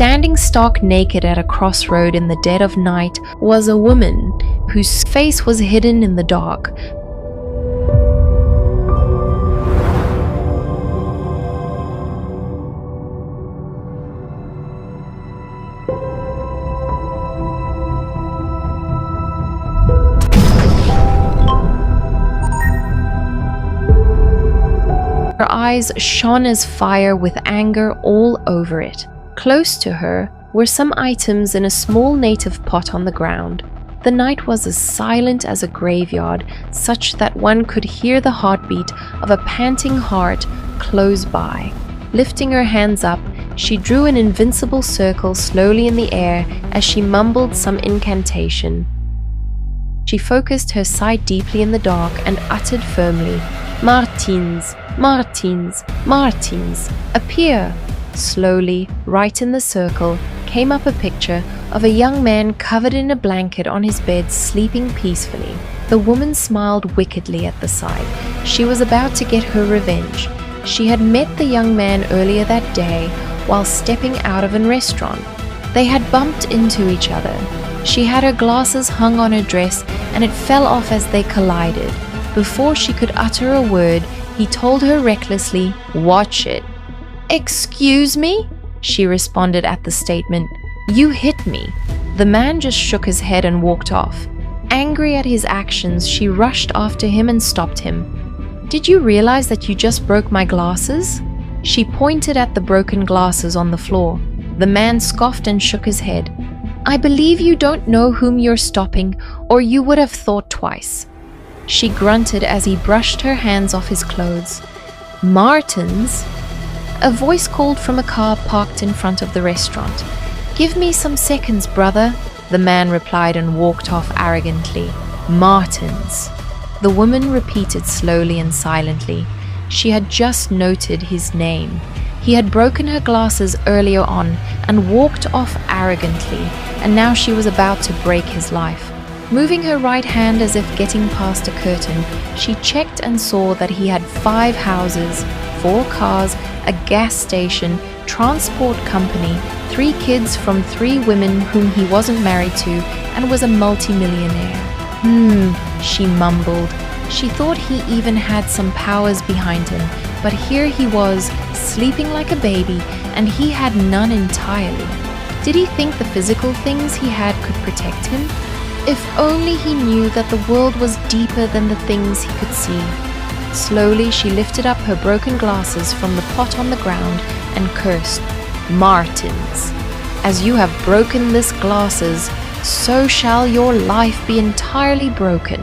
Standing stark naked at a crossroad in the dead of night was a woman whose face was hidden in the dark. Her eyes shone as fire with anger all over it. Close to her were some items in a small native pot on the ground. The night was as silent as a graveyard, such that one could hear the heartbeat of a panting heart close by. Lifting her hands up, she drew an invincible circle slowly in the air as she mumbled some incantation. She focused her sight deeply in the dark and uttered firmly, "Martins, Martins, Martins, appear!" Slowly, right in the circle, came up a picture of a young man covered in a blanket on his bed, sleeping peacefully. The woman smiled wickedly at the sight. She was about to get her revenge. She had met the young man earlier that day while stepping out of a restaurant. They had bumped into each other. She had her glasses hung on her dress, and it fell off as they collided. Before she could utter a word, he told her recklessly, "Watch it." "Excuse me?" she responded at the statement. "You hit me." The man just shook his head and walked off. Angry at his actions, she rushed after him and stopped him. "Did you realize that you just broke my glasses?" She pointed at the broken glasses on the floor. The man scoffed and shook his head. "I believe you don't know whom you're stopping, or you would have thought twice." She grunted as he brushed her hands off his clothes. "Martins?" A voice called from a car parked in front of the restaurant. "Give me some seconds, brother," the man replied and walked off arrogantly. "Martins." The woman repeated slowly and silently. She had just noted his name. He had broken her glasses earlier on and walked off arrogantly, and now she was about to break his life. Moving her right hand as if getting past a curtain, she checked and saw that he had 5 houses, 4 cars, a gas station, transport company, 3 kids from 3 women whom he wasn't married to, and was a multimillionaire. She mumbled. She thought he even had some powers behind him, but here he was, sleeping like a baby, and he had none entirely. Did he think the physical things he had could protect him? If only he knew that the world was deeper than the things he could see. Slowly, she lifted up her broken glasses from the pot on the ground and cursed, "Martins, as you have broken this glasses, so shall your life be entirely broken."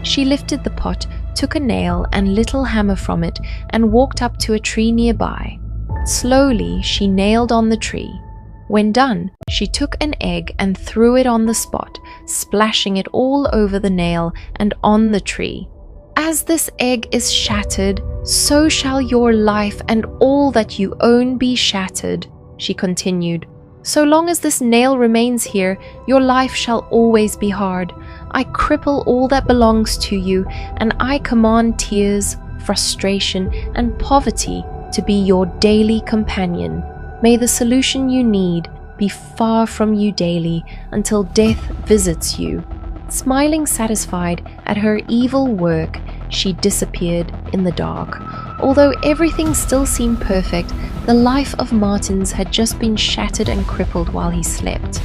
She lifted the pot, took a nail and little hammer from it, and walked up to a tree nearby. Slowly, she nailed on the tree. When done, she took an egg and threw it on the spot, splashing it all over the nail and on the tree. "As this egg is shattered, so shall your life and all that you own be shattered," she continued. "So long as this nail remains here, your life shall always be hard. I cripple all that belongs to you, and I command tears, frustration, and poverty to be your daily companion. May the solution you need be far from you daily until death visits you." Smiling satisfied at her evil work, she disappeared in the dark. Although everything still seemed perfect, the life of Martins had just been shattered and crippled while he slept.